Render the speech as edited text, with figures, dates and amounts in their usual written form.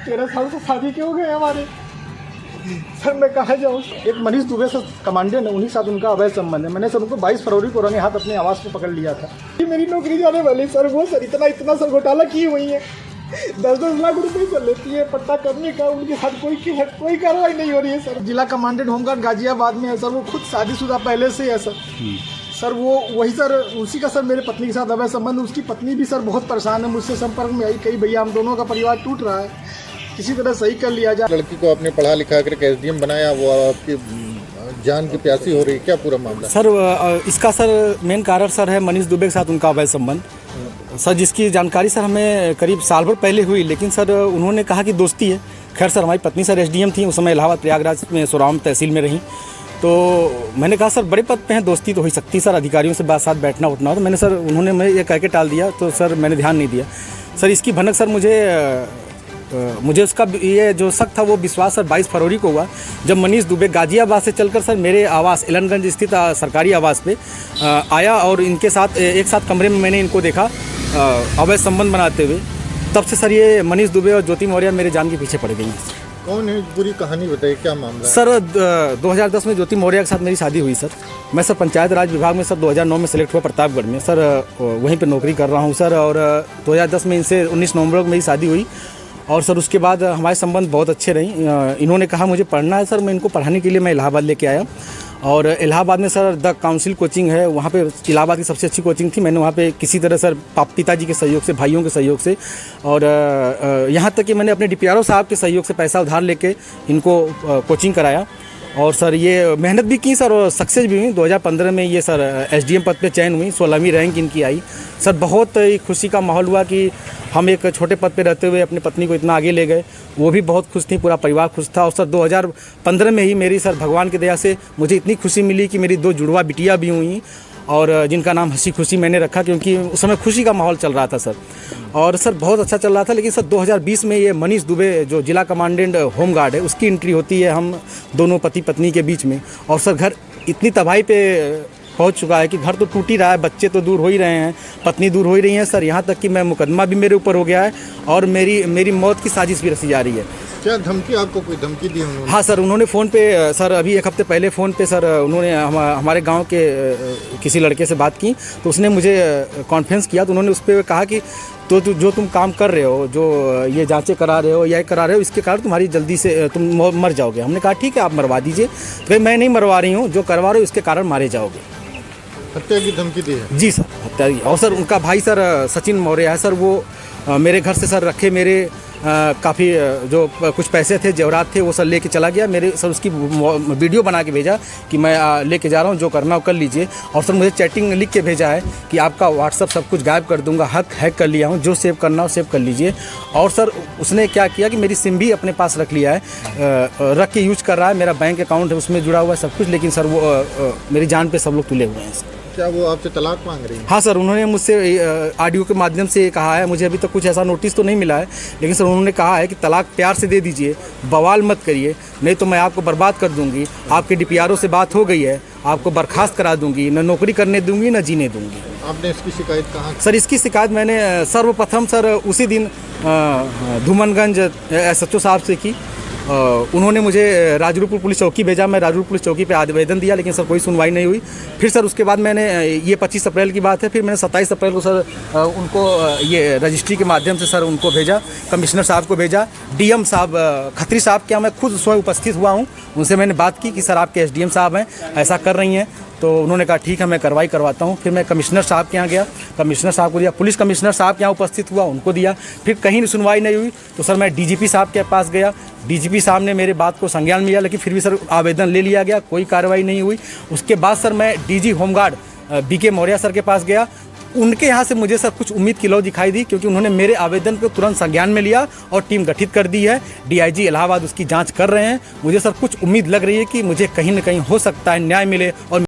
13 साल से शादी क्यों हो गए हमारे। सर मैं कहाँ जाऊँ। एक मनीष दुबे से कमांडेंट है, उन्हीं साथ उनका अवैध संबंध है। मैंने सर उनको 22 फरवरी को रंगे हाथ अपने आवास पे पकड़ लिया था। ये मेरी नौकरी जाने वाली सर, वो सर इतना सर घोटाला की हुई है। 10-10 लाख रुपए सर लेती है पट्टा करने का, उनके साथ कोई कार्रवाई नहीं हो रही है सर। जिला कमांडेंट होमगार्ड गाजियाबाद में है सर, वो खुद शादीशुदा पहले से है सर। सर वो वही सर उसी का सर मेरे पत्नी के साथ अवैध संबंध। उसकी पत्नी भी सर बहुत परेशान है, मुझसे संपर्क में आई कई भैया हम दोनों का परिवार टूट रहा है, किसी तरह सही कर लिया जाए। लड़की को आपने पढ़ा लिखा करके एसडीएम बनाया, वो आपकी जान की प्यासी हो रही है, क्या पूरा मामला? सर इसका सर मेन कारण सर है मनीष दुबे के साथ उनका अवैध संबंध सर, जिसकी जानकारी सर हमें करीब साल भर पहले हुई, लेकिन सर उन्होंने कहा कि दोस्ती है। खैर सर हमारी पत्नी सर एसडीएम थी उस समय, इलाहाबाद प्रयागराज में सोराम तहसील में रहीं। तो मैंने कहा सर बड़े पद पे हैं, दोस्ती तो हो ही सकती सर, अधिकारियों से साथ बैठना उठना हो। तो मैंने सर उन्होंने मैं ये कह के टाल दिया, तो सर मैंने ध्यान नहीं दिया। सर इसकी भनक सर मुझे उसका ये जो शक था वो विश्वास सर 22 फरवरी को हुआ, जब मनीष दुबे गाजियाबाद से चलकर सर मेरे आवास एलनगंज स्थित सरकारी आवास पे आया और इनके साथ एक साथ कमरे में मैंने इनको देखा अवैध संबंध बनाते हुए। तब से सर ये मनीष दुबे और ज्योति मौर्य मेरे जान के पीछे पड़ गई हैं। कौन है, पूरी कहानी बताइए, क्या मामला? सर 2010 में ज्योति मौर्य के साथ मेरी शादी हुई सर। मैं सर पंचायत राज विभाग में सर 2009 में सेलेक्ट हुआ प्रतापगढ़ में सर, वहीं पे नौकरी कर रहा हूँ सर। और 2010 में इनसे 19 नवंबर को मेरी शादी हुई और सर उसके बाद हमारे संबंध बहुत अच्छे रही। इन्होंने कहा मुझे पढ़ना है सर, मैं इनको पढ़ाने के लिए मैं इलाहाबाद लेके आया और इलाहाबाद में सर द काउंसिल कोचिंग है, वहाँ पे इलाहाबाद की सबसे अच्छी कोचिंग थी। मैंने वहाँ पे किसी तरह सर पिताजी के सहयोग से, भाइयों के सहयोग से और यहाँ तक कि मैंने अपने डीपीआरओ साहब के सहयोग से पैसा उधार लेके इनको कोचिंग कराया और सर ये मेहनत भी की सर और सक्सेस भी हुई। 2015 में ये सर एसडीएम पद पे चयन हुई, 16वीं रैंक इनकी आई। सर बहुत ही खुशी का माहौल हुआ कि हम एक छोटे पद पे रहते हुए अपनी पत्नी को इतना आगे ले गए। वो भी बहुत खुश थी, पूरा परिवार खुश था। और सर 2015 में ही मेरी सर भगवान की दया से मुझे इतनी खुशी मिली कि मेरी 2 जुड़वा बिटिया भी हुई और जिनका नाम हंसी खुशी मैंने रखा, क्योंकि उस समय खुशी का माहौल चल रहा था सर। और सर बहुत अच्छा चल रहा था। लेकिन सर 2020 में ये मनीष दुबे जो जिला कमांडेंट होमगार्ड है उसकी एंट्री होती है हम दोनों पति पत्नी के बीच में। और सर घर इतनी तबाही पे पहुंच चुका है कि घर तो टूट ही रहा है, बच्चे तो दूर हो ही रहे हैं, पत्नी दूर हो ही रही है सर। यहाँ तक कि मैं मुकदमा भी मेरे ऊपर हो गया है और मेरी मौत की साजिश भी रची जा रही है। क्या धमकी, आपको कोई धमकी दी उन्होंने? हाँ सर, उन्होंने फ़ोन पे सर अभी 1 हफ्ते पहले फ़ोन पे सर उन्होंने हमारे गांव के किसी लड़के से बात की, तो उसने मुझे कॉन्फ्रेंस किया। तो उन्होंने उस पर कहा कि तो जो तुम काम कर रहे हो, जो ये जांचें करा रहे हो या करा रहे हो, इसके कारण तुम्हारी जल्दी से तुम मर जाओगे। हमने कहा ठीक है आप मरवा दीजिए। तो मैं नहीं मरवा रही हूँ, जो करवा रहे हो इसके कारण मारे जाओगे। हत्या की धमकी दी है? जी सर, हत्या की। और सर उनका भाई सर सचिन मौर्य है सर, वो मेरे घर से सर रखे मेरे काफ़ी जो कुछ पैसे थे, जेवरात थे, वो सर लेके चला गया। मेरे सर उसकी वीडियो बना के भेजा कि मैं लेके जा रहा हूँ, जो करना हो कर लीजिए। और सर मुझे चैटिंग लिख के भेजा है कि आपका व्हाट्सअप सब कुछ गायब कर दूंगा, हैक कर लिया हूँ, जो सेव करना हो सेव कर लीजिए। और सर उसने क्या किया कि मेरी सिम भी अपने पास रख लिया है, रख के यूज कर रहा है। मेरा बैंक अकाउंट है उसमें जुड़ा हुआ है सब कुछ, लेकिन सर वो मेरी जान पे सब लोग तुले हुए हैं सर। क्या वो आपसे तलाक मांग रही है? हाँ सर, उन्होंने मुझसे ऑडियो के माध्यम से कहा है, मुझे अभी तक कुछ ऐसा नोटिस तो नहीं मिला है, लेकिन सर उन्होंने कहा है कि तलाक प्यार से दे दीजिए, बवाल मत करिए, नहीं तो मैं आपको बर्बाद कर दूंगी। आपके डीपीआरओ से बात हो गई है, आपको बर्खास्त करा दूंगी, न नौकरी करने दूंगी न जीने दूंगी। आपने इसकी शिकायत कहाँ? सर इसकी शिकायत मैंने सर्वप्रथम सर उसी दिन धूमनगंज SHO साहब से की। उन्होंने मुझे राजरूपुर पुलिस चौकी भेजा, मैं राजरूपुर पुलिस चौकी पे आवेदन दिया, लेकिन सर कोई सुनवाई नहीं हुई। फिर सर उसके बाद मैंने ये 25 अप्रैल की बात है, फिर मैंने 27 अप्रैल को सर उनको ये रजिस्ट्री के माध्यम से सर उनको भेजा, कमिश्नर साहब को भेजा, डीएम साहब खत्री साहब के यहाँ मैं खुद स्वयं उपस्थित हुआ हूँ। उनसे मैंने बात की कि सर आपके एसडीएम साहब हैं, ऐसा कर रही हैं। तो उन्होंने कहा ठीक है मैं कार्रवाई करवाता हूँ। फिर मैं कमिश्नर साहब के यहाँ गया, कमिश्नर साहब को दिया, पुलिस कमिश्नर साहब के यहाँ उपस्थित हुआ, उनको दिया। फिर कहीं सुनवाई नहीं हुई तो सर मैं डीजीपी साहब के पास गया, डीजीपी साहब ने मेरे बात को संज्ञान में लिया, लेकिन फिर भी सर आवेदन ले लिया गया, कोई कार्रवाई नहीं हुई। उसके बाद सर मैं DG home guard BK Maurya sir के पास गया। उनके यहाँ से मुझे सर कुछ उम्मीद की लौ दिखाई दी, क्योंकि उन्होंने मेरे आवेदन को तुरंत संज्ञान में लिया और टीम गठित कर दी है। DIG इलाहाबाद उसकी जांच कर रहे हैं। मुझे सर कुछ उम्मीद लग रही है कि मुझे कहीं न कहीं हो सकता है न्याय मिले और